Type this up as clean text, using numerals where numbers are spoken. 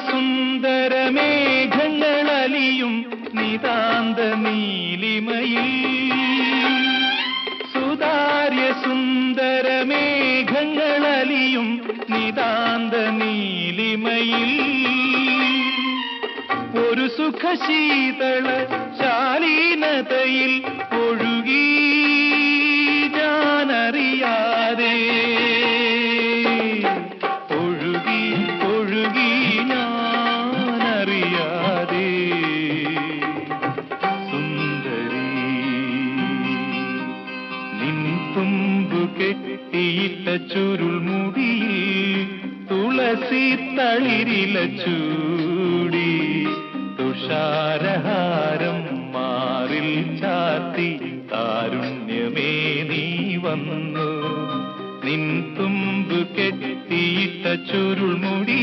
സുന്ദരമേഘങ്ങളലിയും നിതാന്ത നീലിമയിൽ സുന്ദരമേഘങ്ങളലിയും നിതാന്ത നീലിമയിൽ ഒരു സുഖശീതള ശാലീനതയിൽ ഒഴുകി ഞാനറിയാതെ ഒഴുകി ഞാനറിയാതെ സുന്ദരി നിൻ തുമ്പു കെട്ടിയിട്ട ചുരുൾമുടിയിൽ തുളസി തളിരില ചൂടി തുഷാരഹാരം മാറിൽ ചാത്തി താരുണ്യമേ നീ വന്നു നിൻ തുമ്പ് കെട്ടിയിട്ട ചുരുൾമുടി